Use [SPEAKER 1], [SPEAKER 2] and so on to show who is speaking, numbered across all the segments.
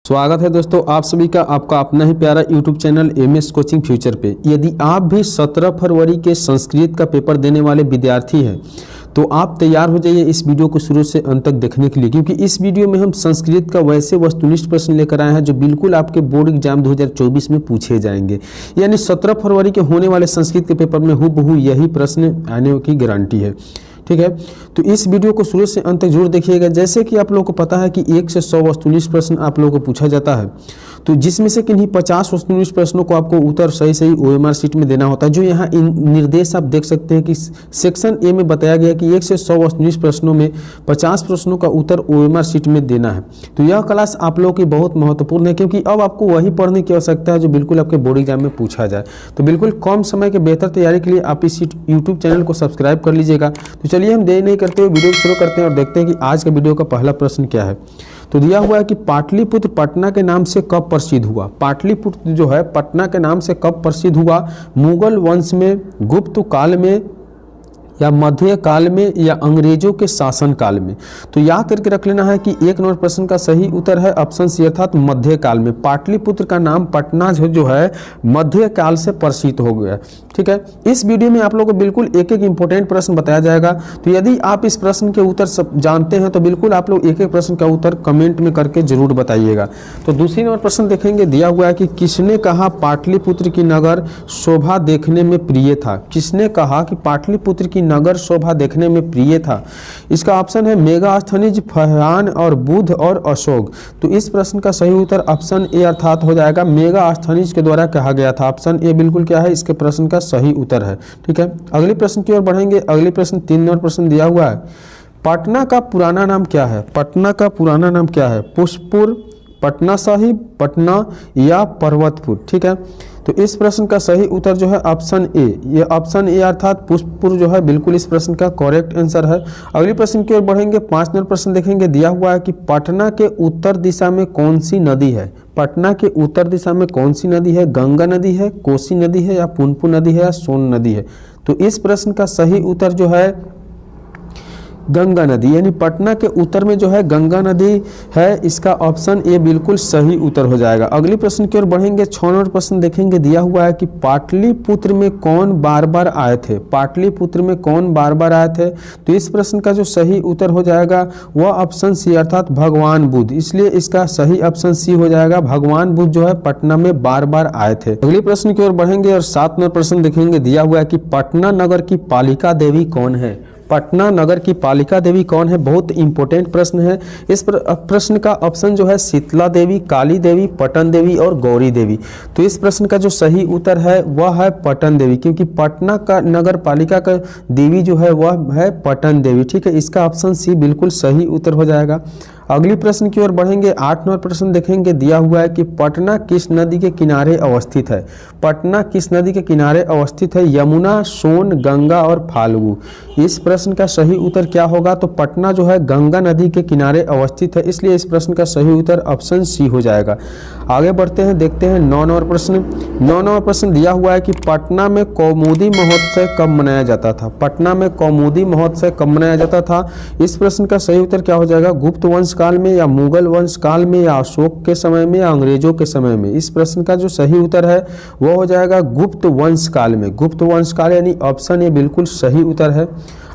[SPEAKER 1] स्वागत है दोस्तों आप सभी का आपका अपना ही प्यारा YouTube channel MS coaching future पे। यदि आप भी 17 फरवरी के संस्कृत का पेपर देने वाले विद्यार्थी हैं तो आप तैयार हो जाइए इस वीडियो को शुरू से अंत तक देखने के लिए, क्योंकि इस वीडियो में हम संस्कृत का वैसे वस्तुनिष्ठ प्रश्न लेकर आए हैं जो बिल्कुल आपके बोर्ड एग्जाम 2024 में पूछे जाएंगे। यानी 17 फरवरी के होने वाले संस्कृत के पेपर में हूबहू यही प्रश्न आने की गारंटी है। ठीक है, तो इस वीडियो को शुरू से अंत तक जरूर देखिएगा। जैसे कि आप लोगों को पता है कि 1 से 100 वस्तुनिष्ठ प्रश्न आप लोगों को पूछा जाता है, तो जिसमें से किन्हीं 50 वस्तुनिष्ठ प्रश्नों को आपको उत्तर सही ओएमआर शीट में देना होता है। जो यहाँ निर्देश आप देख सकते हैं कि सेक्शन ए में बताया गया कि 1 से 100 वस्तुनिष्ठ प्रश्नों में 50 प्रश्नों का उत्तर ओएमआर शीट में देना है। तो यह क्लास आप लोगों की बहुत महत्वपूर्ण है, क्योंकि अब आपको वही पढ़ने की आवश्यकता है जो बिल्कुल आपके बोर्ड एग्जाम में पूछा जाए। तो बिल्कुल कम समय के बेहतर तैयारी के लिए आप इस यूट्यूब चैनल को सब्सक्राइब कर लीजिएगा। तो चलिए हम देर नहीं करते हुए वीडियो शुरू करते हैं और देखते हैं कि आज के वीडियो का पहला प्रश्न क्या है। तो दिया हुआ है कि पाटलिपुत्र पटना के नाम से कब प्रसिद्ध हुआ। पाटलिपुत्र जो है पटना के नाम से कब प्रसिद्ध हुआ? मुगल वंश में, गुप्त काल में, या मध्य काल में, या अंग्रेजों के शासन काल में। तो याद करके रख लेना है कि 1 नंबर प्रश्न का सही उत्तर है ऑप्शन सी अर्थात मध्य काल में। पाटलिपुत्र का नाम पटना जो है मध्य काल से प्रसिद्ध हो गया। ठीक है, इस वीडियो में आप लोगों को बिल्कुल एक इंपॉर्टेंट प्रश्न बताया जाएगा। तो यदि आप इस प्रश्न के उत्तर सब जानते हैं तो बिल्कुल आप लोग एक प्रश्न का उत्तर कमेंट में करके जरूर बताइएगा। तो दूसरी नंबर प्रश्न देखेंगे। दिया हुआ है कि किसने कहा पाटलिपुत्र की नगर शोभा देखने में प्रिय था। किसने कहा कि पाटलिपुत्र की नगर शोभा देखने में प्रिय था? इसका ऑप्शन है मेगास्थनीज, फरहान और बुध और अशोक। तो इस प्रश्न का सही उत्तर ऑप्शन ए अर्थात हो जाएगा मेगास्थनीज के द्वारा कहा गया था। ऑप्शन ए बिल्कुल क्या है इसके प्रश्न का सही उत्तर है। ठीक है, अगले प्रश्न की ओर बढ़ेंगे। अगले प्रश्न 3 नंबर प्रश्न दिया हुआ है। पटना का पुराना नाम क्या है? पटना का पुराना नाम क्या है? पुष्पपुर, पटना साहिब, पटना या पर्वतपुर। ठीक है, तो इस प्रश्न का सही उत्तर जो है ऑप्शन ए, ये ऑप्शन ए अर्थात पुष्पपुर जो है बिल्कुल इस प्रश्न का करेक्ट आंसर है। अगले प्रश्न की ओर बढ़ेंगे। 5 नंबर प्रश्न देखेंगे। दिया हुआ है कि पटना के उत्तर दिशा में कौन सी नदी है? पटना के उत्तर दिशा में कौन सी नदी है? गंगा नदी है, कोसी नदी है, या पुनपुन नदी है, या सोन नदी है? तो इस प्रश्न का सही उत्तर जो है गंगा नदी, यानी पटना के उत्तर में जो है गंगा नदी है। इसका ऑप्शन ए बिल्कुल सही उत्तर हो जाएगा। अगले प्रश्न की ओर बढ़ेंगे। 6 नंबर प्रश्न देखेंगे। दिया हुआ है कि पाटलिपुत्र में कौन बार बार आए थे? पाटलिपुत्र में कौन बार बार आए थे? तो इस प्रश्न का जो सही उत्तर हो जाएगा वह ऑप्शन सी अर्थात भगवान बुद्ध। इसलिए इसका सही ऑप्शन सी हो जाएगा। भगवान बुद्ध जो है पटना में बार बार आए थे। अगले प्रश्न की ओर बढ़ेंगे और 7 नंबर प्रश्न देखेंगे। दिया हुआ है कि पटना नगर की पालिका देवी कौन है? पटना नगर की पालिका देवी कौन है? बहुत इंपॉर्टेंट प्रश्न है। इस प्रश्न का ऑप्शन जो है शीतला देवी, काली देवी, पटन देवी और गौरी देवी। तो इस प्रश्न का जो सही उत्तर है वह है पटन देवी, क्योंकि पटना का नगर पालिका का देवी जो है वह है पटन देवी। ठीक है, इसका ऑप्शन सी बिल्कुल सही उत्तर हो जाएगा। अगली प्रश्न की ओर बढ़ेंगे। 8 नंबर प्रश्न देखेंगे। दिया हुआ है कि पटना किस नदी के किनारे अवस्थित है? पटना किस नदी के किनारे अवस्थित है? यमुना, सोन, गंगा और फाल्गु। इस प्रश्न का सही उत्तर क्या होगा? तो पटना जो है गंगा नदी के किनारे अवस्थित है, इसलिए इस प्रश्न का सही उत्तर ऑप्शन सी हो जाएगा। आगे बढ़ते हैं, देखते हैं 9 नंबर प्रश्न। 9 नंबर प्रश्न दिया हुआ है कि पटना में कौमुदी महोत्सव कब मनाया जाता था? पटना में कौमुदी महोत्सव कब मनाया जाता था? इस प्रश्न का सही उत्तर क्या हो जाएगा? गुप्त वंश काल में, या मुगल वंश काल में, या अशोक के समय में, या अंग्रेजों के समय में? इस प्रश्न का जो सही उत्तर है वो हो जाएगा गुप्त वंश काल में। गुप्त वंश काल यानी ऑप्शन ए बिल्कुल सही उत्तर है।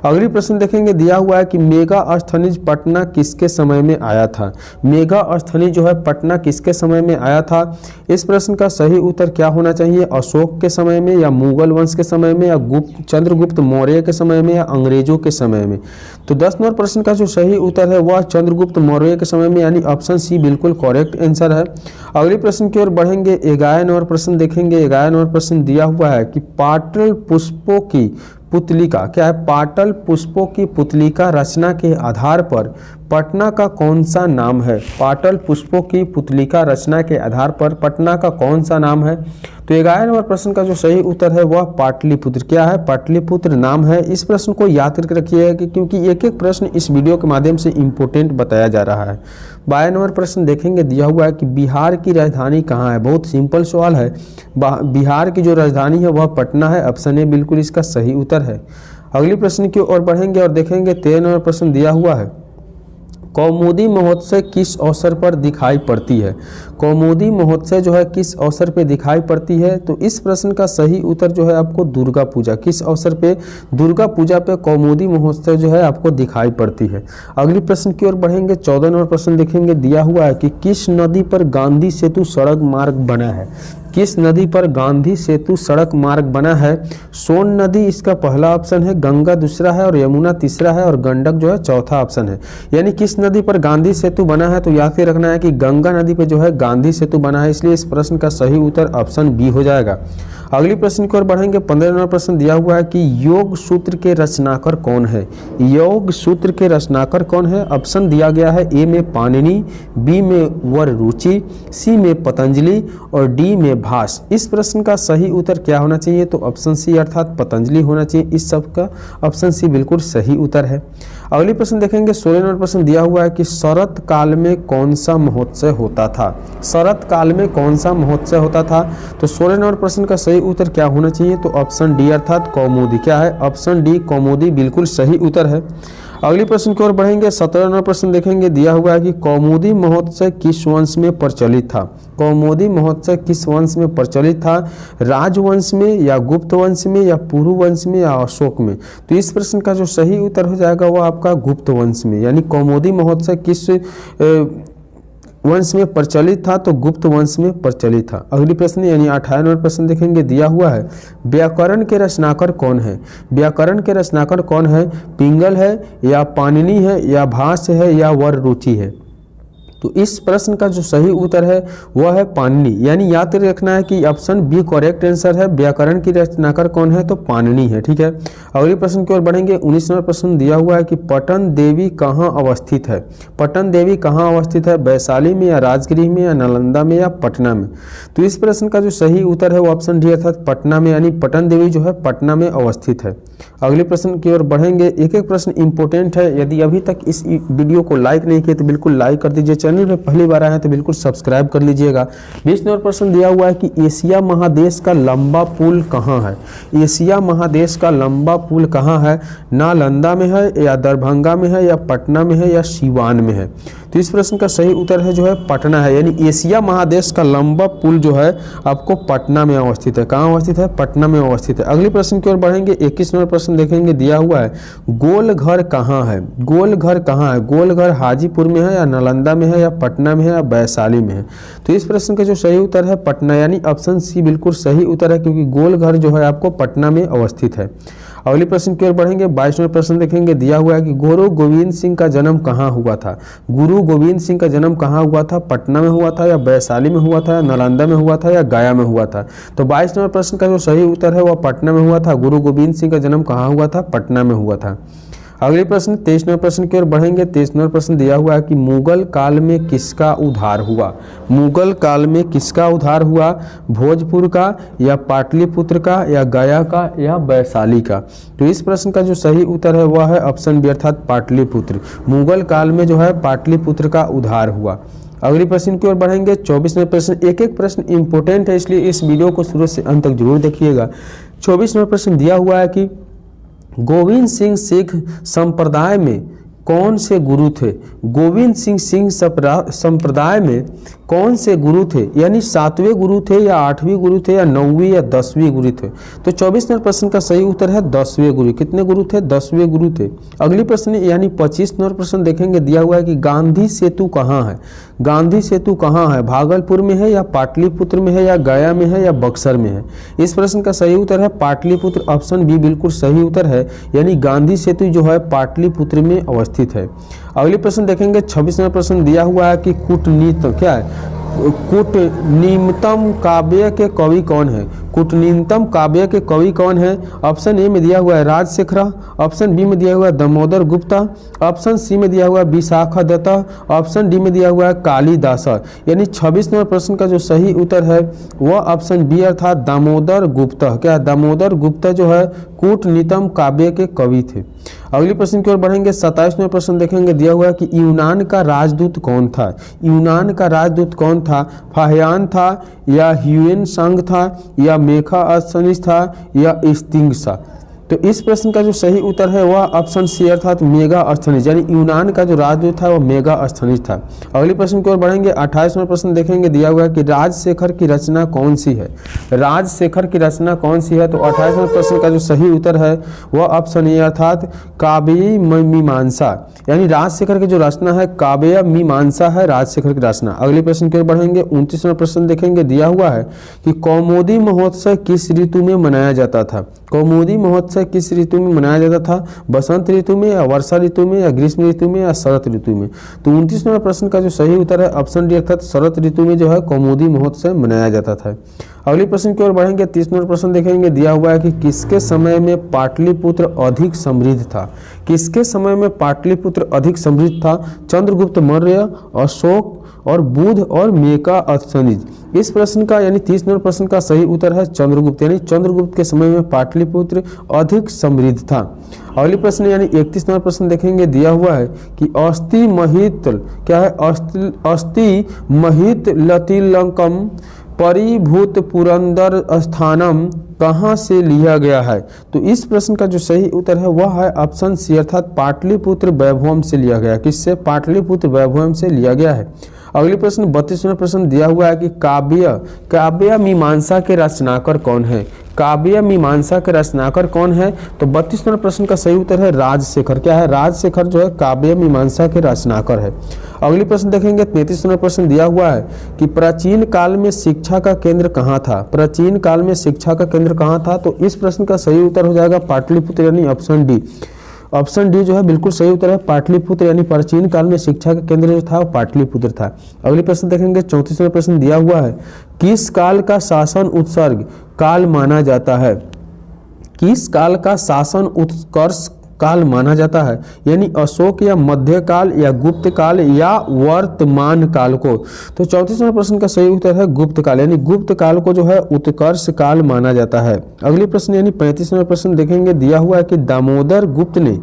[SPEAKER 1] अगली प्रश्न देखेंगे। दिया हुआ है कि मेगास्थनीज पटना किसके समय में आया था? मेगास्थनीज जो है पटना किसके समय में आया था? इस प्रश्न का सही उत्तर क्या होना चाहिए? अशोक के समय में, या मुगल वंश के समय में, या चंद्रगुप्त मौर्य के समय में, या अंग्रेजों के समय में? तो 10 नंबर प्रश्न का जो सही उत्तर है वह चंद्रगुप्त मौर्य के समय में, यानी ऑप्शन सी बिल्कुल करेक्ट आंसर है। अगले प्रश्न की ओर बढ़ेंगे। 11 नंबर प्रश्न देखेंगे। 11 नंबर प्रश्न दिया हुआ है कि पाटल पुष्पों की पुतलिका क्या है? पाटल पुष्पों की पुतलिका रचना के आधार पर पटना का कौन सा नाम है? पाटल पुष्पों की पुतलिका रचना के आधार पर पटना का कौन सा नाम है? तो 11 नंबर प्रश्न का जो सही उत्तर है वह पाटलिपुत्र क्या है? पाटलिपुत्र नाम है। इस प्रश्न को याद करके रखिएगा क्योंकि एक एक प्रश्न इस वीडियो के माध्यम से इंपॉर्टेंट बताया जा रहा है। 22 नंबर प्रश्न देखेंगे। दिया हुआ है कि बिहार की राजधानी कहाँ है? बहुत सिंपल सवाल है। बिहार की जो राजधानी है वह पटना है। ऑप्शन ए बिल्कुल इसका सही उत्तर है। अगली प्रश्न की ओर बढ़ेंगे और देखेंगे 13 नंबर प्रश्न दिया हुआ है कौमुदी महोत्सव किस अवसर पर दिखाई पड़ती है? कौमुदी महोत्सव जो है किस अवसर पे दिखाई पड़ती है? तो इस प्रश्न का सही उत्तर जो है आपको दुर्गा पूजा। किस अवसर पे? दुर्गा पूजा पे कौमुदी महोत्सव जो है आपको दिखाई पड़ती है। अगली प्रश्न की ओर बढ़ेंगे। 14 नंबर प्रश्न देखेंगे। दिया हुआ है कि किस नदी पर गांधी सेतु सड़क मार्ग बना है? किस नदी पर गांधी सेतु सड़क मार्ग बना है? सोन नदी इसका पहला ऑप्शन है, गंगा दूसरा है और यमुना तीसरा है और गंडक जो है चौथा ऑप्शन है। यानी किस नदी पर गांधी सेतु बना है? तो याद ही रखना है कि गंगा नदी पर जो है गांधी सेतु बना है, इसलिए इस प्रश्न का सही उत्तर ऑप्शन बी हो जाएगा। अगली प्रश्न की ओर बढ़ेंगे। 15 नंबर प्रश्न दिया हुआ है कि योग सूत्र के रचनाकार कौन है? योग सूत्र के रचनाकार कौन है? ऑप्शन दिया गया है ए में पाणिनि, बी में वररुचि, सी में पतंजलि और डी में भास। इस प्रश्न का सही उत्तर क्या होना चाहिए? तो ऑप्शन सी अर्थात पतंजलि होना चाहिए। इस सब का ऑप्शन सी बिल्कुल सही उत्तर है। अगली प्रश्न देखेंगे। 16 नंबर प्रश्न दिया हुआ है कि शरत काल में कौन सा महोत्सव होता था? शरत काल में कौन सा महोत्सव होता था? तो 16 नंबर प्रश्न का सही उत्तर क्या होना चाहिए? तो ऑप्शन डी अर्थात कौमुदी। क्या है? ऑप्शन डी कौमुदी बिल्कुल सही उत्तर है। अगली प्रश्न की ओर बढ़ेंगे। 17 नंबर प्रश्न देखेंगे। दिया हुआ है कि कौमुदी महोत्सव किस वंश में प्रचलित था? कौमुदी महोत्सव किस वंश में प्रचलित था? राजवंश में या गुप्त वंश में या पुरु वंश में या अशोक में? तो इस प्रश्न का जो सही उत्तर हो जाएगा वो आपका गुप्त वंश में। यानी कौमुदी महोत्सव किस वंश में प्रचलित था? तो गुप्त वंश में प्रचलित था। अगली प्रश्न यानी 18 नंबर प्रश्न देखेंगे। दिया हुआ है व्याकरण के रचनाकार कौन है? व्याकरण के रचनाकार कौन है? पिंगल है या पाणिनि है या भास है या वररुचि है? तो इस प्रश्न का जो सही उत्तर है वह है पाणिनि। यानी याद रखना है कि ऑप्शन बी करेक्ट आंसर है। व्याकरण की रचनाकार कौन है? तो पाणिनि है। ठीक है। अगले प्रश्न की ओर बढ़ेंगे। 19 नंबर प्रश्न दिया हुआ है कि पटन देवी कहाँ अवस्थित है? पटन देवी कहाँ अवस्थित है? वैशाली में या राजगृह में या नालंदा में या पटना में? तो इस प्रश्न का जो सही उत्तर है वो ऑप्शन डी अर्थात पटना में। यानी पटन देवी जो है पटना में अवस्थित है। अगले प्रश्न की ओर बढ़ेंगे। एक एक प्रश्न इंपॉर्टेंट है। यदि अभी तक इस वीडियो को लाइक नहीं किए तो बिल्कुल लाइक कर दीजिए। चैनल पे पहली बार आए हैं तो बिल्कुल सब्सक्राइब कर लीजिएगा। 20 नंबर प्रश्न दिया हुआ है कि एशिया महादेश का लंबा पुल कहाँ है? एशिया महादेश का लंबा पुल कहाँ है? नालंदा में है या दरभंगा में है या पटना में है या सीवान में है? तो इस प्रश्न का सही उत्तर है जो है पटना है। यानी एशिया महादेश का लंबा पुल जो है आपको पटना में अवस्थित है। कहाँ अवस्थित है? पटना में अवस्थित है। अगले प्रश्न की ओर बढ़ेंगे। 21 नंबर प्रश्न देखेंगे। दिया हुआ है गोल घर कहाँ है? गोल घर कहाँ है? गोल घर हाजीपुर में है या नालंदा में है या पटना में है या वैशाली में है? तो इस प्रश्न का जो सही उत्तर है पटना। यानी ऑप्शन सी बिल्कुल सही उत्तर है क्योंकि गोल घर जो है आपको पटना में अवस्थित है। अगले प्रश्न की ओर बढ़ेंगे। 22 नंबर प्रश्न देखेंगे। दिया हुआ है कि गुरु गोविंद सिंह का जन्म कहाँ हुआ था? गुरु गोविंद सिंह का जन्म कहाँ हुआ था? पटना में हुआ था या वैशाली में हुआ था या नालंदा में हुआ था या गया में हुआ था? तो 22 नंबर प्रश्न का जो सही उत्तर है वह पटना में हुआ था। गुरु गोविंद सिंह का जन्म कहाँ हुआ था? पटना में हुआ था। अगले प्रश्न 23 नंबर प्रश्न की ओर बढ़ेंगे। 23 नंबर प्रश्न दिया हुआ है कि मुगल काल में किसका उद्धार हुआ? मुगल काल में किसका उद्धार हुआ? भोजपुर का या पाटलिपुत्र का या गया का या वैशाली का? तो इस प्रश्न का जो सही उत्तर है वह है ऑप्शन बी अर्थात पाटलिपुत्र। मुगल काल में जो है पाटलिपुत्र का उद्धार हुआ। अगले प्रश्न की ओर बढ़ेंगे। 24 नंबर प्रश्न। एक एक प्रश्न इंपॉर्टेंट है इसलिए इस वीडियो को शुरू से अंत तक जरूर देखिएगा। 24 नंबर प्रश्न दिया हुआ है कि गोविंद सिंह सिख संप्रदाय में कौन से गुरु थे? गोविंद सिंह संप्रदाय में कौन से गुरु थे? यानी 7वें गुरु थे या 8वें गुरु थे या 9वीं या 10वीं गुरु थे? तो 24 नंबर प्रश्न का सही उत्तर है 10वें गुरु। कितने गुरु थे? 10वें गुरु थे। अगली प्रश्न यानी 25 नंबर प्रश्न देखेंगे। दिया हुआ है कि गांधी सेतु कहाँ है? गांधी सेतु कहाँ है? भागलपुर में है या पाटलिपुत्र में है या गया में है या बक्सर में है? इस प्रश्न का सही उत्तर है पाटलिपुत्र। ऑप्शन बी बिल्कुल सही उत्तर है। यानी गांधी सेतु जो है पाटलिपुत्र में अवस्थित है। अगले प्रश्न देखेंगे। 26 नंबर प्रश्न दिया हुआ है कि कूटनीति क्या है? कूटनीतम काव्य के कवि कौन है? कूटनीतम काव्य के कवि कौन है? ऑप्शन ए में दिया हुआ है राजशेखरा, ऑप्शन बी में दिया हुआ है दामोदर गुप्ता, ऑप्शन सी में दिया हुआ है विशाखा दत्ता, ऑप्शन डी में दिया हुआ है कालिदास। यानी 26 नंबर प्रश्न का जो सही उत्तर है वह ऑप्शन बी अर्थात दामोदर गुप्ता। क्या? दामोदर गुप्ता जो है कूटनीतम काव्य के कवि थे। अगले प्रश्न की ओर बढ़ेंगे। 27 में प्रश्न देखेंगे। दिया हुआ है कि यूनान का राजदूत कौन था? यूनान का राजदूत कौन था? फाहियान था या ह्यूएन सांग था या मेखा अस्तनिस था या स्तिंग्स था? तो इस प्रश्न का जो सही उत्तर है वह ऑप्शन सी अर्थात मेगास्थनीज, यानी यूनान का जो राज था वह मेगास्थनीज था। अगले प्रश्न की ओर बढ़ेंगे। 28वां प्रश्न देखेंगे, दिया हुआ है कि राजशेखर की रचना कौन सी है। राजशेखर की रचना कौन सी है, तो 28वें प्रश्न का जो सही उत्तर है वह ऑप्शन ए अर्थात काव्य मीमांसा, यानी राजशेखर की जो रचना है काव्य मीमांसा है राजशेखर की रचना। अगले प्रश्न की ओर बढ़ेंगे। 29वां प्रश्न देखेंगे, दिया हुआ है कि कौमुदी महोत्सव किस ऋतु में मनाया जाता था। कौमुदी महोत्सव किस ऋतु में मनाया जाता था, बसंत ऋतु में या वर्षा ऋतु में या ग्रीष्म ऋतु में या शरद ऋतु में। तो 29वें प्रश्न का जो सही उत्तर है ऑप्शन डी अर्थात शरद ऋतु में जो है कौमुदी महोत्सव मनाया जाता था। अगले प्रश्न की ओर बढ़ेंगे। 30वां प्रश्न देखेंगे, दिया हुआ है कि किसके समय में पाटलिपुत्र अधिक समृद्ध था। किसके समय में पाटलिपुत्र अधिक समृद्ध था, चंद्रगुप्त मौर्य, अशोक और बुध और मेगास्थनीज। इस प्रश्न का यानी 30वें प्रश्न का सही उत्तर है चंद्रगुप्त, यानी चंद्रगुप्त के समय में पाटलिपुत्र अधिक समृद्ध था। अगले प्रश्न यानी 31वां प्रश्न देखेंगे, दिया हुआ है कि अस्थि महित क्या है, अस्थि महित लतिलंकम परिभूत पुरंदर स्थानम कहाँ से लिया गया है। तो इस प्रश्न का जो सही उत्तर है वह है ऑप्शन सी अर्थात पाटलिपुत्र वैभवम से लिया गया। किससे, पाटलिपुत्र वैभवम से लिया गया है। अगले प्रश्न 32वां प्रश्न दिया हुआ है कि काव्य मीमांसा के रचनाकार कौन है। काव्य मीमांसा के रचनाकार कौन है, तो 32वां प्रश्न का सही उत्तर है राजशेखर। क्या है, राजशेखर जो है काव्य मीमांसा के रचनाकार है। अगले प्रश्न देखेंगे। 33वां प्रश्न दिया हुआ है कि प्राचीन काल में शिक्षा का केंद्र कहाँ था। प्राचीन काल में शिक्षा का केंद्र कहाँ था, तो इस प्रश्न का सही उत्तर हो जाएगा पाटलिपुत्र, यानी ऑप्शन डी। ऑप्शन डी जो है बिल्कुल सही उत्तर है पाटलिपुत्र, यानी प्राचीन काल में शिक्षा का केंद्र जो था वो पाटलिपुत्र था। अगले प्रश्न देखेंगे। 34वां प्रश्न दिया हुआ है, किस काल का शासन उत्सर्ग काल माना जाता है। किस काल का शासन उत्कर्ष काल माना जाता है, यानी अशोक या मध्यकाल या गुप्त काल या वर्तमान काल को। तो 34वां प्रश्न का सही उत्तर है गुप्त काल, यानी गुप्त काल को जो है उत्कर्ष काल माना जाता है। अगले प्रश्न यानी 35वां प्रश्न देखेंगे। दिया हुआ है कि दामोदर गुप्त ने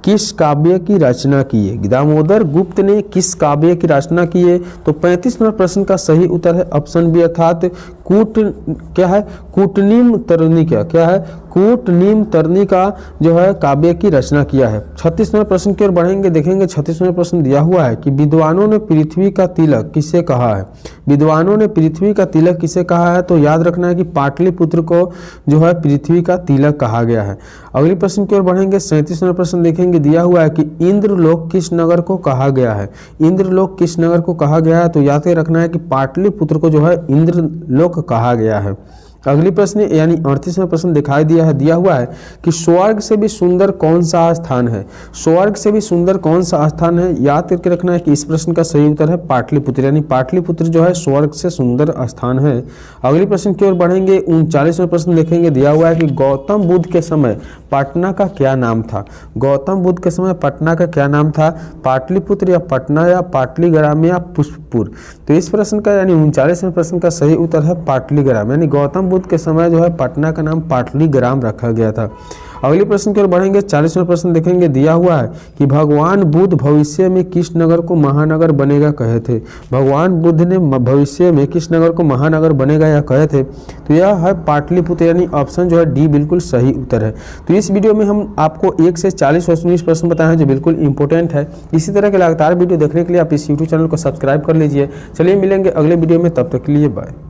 [SPEAKER 1] किस काव्य की रचना की है। दामोदर गुप्त ने किस काव्य की रचना की है, तो 35वां प्रश्न का सही उत्तर है ऑप्शन बी अर्थात कूटनीम तरणिका। क्या है, कूटनीम तरणिका जो है काव्य की रचना किया है। 36वें प्रश्न की ओर बढ़ेंगे। देखेंगे 36वां प्रश्न दिया हुआ है कि विद्वानों ने पृथ्वी का तिलक किसे कहा है। विद्वानों ने पृथ्वी का तिलक किसे कहा है, तो याद रखना है कि पाटलिपुत्र को जो है पृथ्वी का तिलक कहा गया है। अगले प्रश्न की ओर बढ़ेंगे। 37वां प्रश्न देखेंगे। दिया हुआ है कि इंद्रलोक किस नगर को कहा गया है। इंद्रलोक किस नगर को कहा गया है, तो याद रखना है कि पाटलिपुत्र को जो है इंद्रलोक कहा गया है। अगली प्रश्न यानी 38वां प्रश्न दिया हुआ है कि स्वर्ग से भी सुंदर कौन सा स्थान है। स्वर्ग से भी सुंदर कौन सा स्थान है, याद करके रखना है कि इस प्रश्न का सही उत्तर है पाटलिपुत्र, यानी पाटलिपुत्र जो है स्वर्ग से सुंदर स्थान है। अगली प्रश्न की ओर बढ़ेंगे। 39वां प्रश्न देखेंगे। दिया हुआ है कि गौतम बुद्ध के समय पटना का क्या नाम था। गौतम बुद्ध के समय पटना का क्या नाम था, पाटलिपुत्र या पटना या पाटलीग्राम या पुष्पपुर। तो इस प्रश्न का यानी 39वें प्रश्न का सही उत्तर है पाटलीग्राम, यानी गौतम बुद्ध के समय जो है पटना का नाम पाटलीग्राम रखा गया था। अगले प्रश्न की ओर बढ़ेंगे। 40वां प्रश्न देखेंगे। दिया हुआ है कि भगवान बुद्ध भविष्य में किस नगर को महानगर बनेगा कहे थे। भगवान बुद्ध ने भविष्य में किस नगर को महानगर बनेगा या कहे थे, तो यह है पाटलिपुत्र, यानी ऑप्शन जो है डी बिल्कुल सही उत्तर है। तो इस वीडियो में हम आपको 1 से 40 क्वेश्चन प्रश्न बताए हैं जो बिल्कुल इंपॉर्टेंट है। इसी तरह के लगातार वीडियो देखने के लिए आप इस यूट्यूब चैनल को सब्सक्राइब कर लीजिए। चलिए मिलेंगे अगले वीडियो में, तब तक के लिए बाय।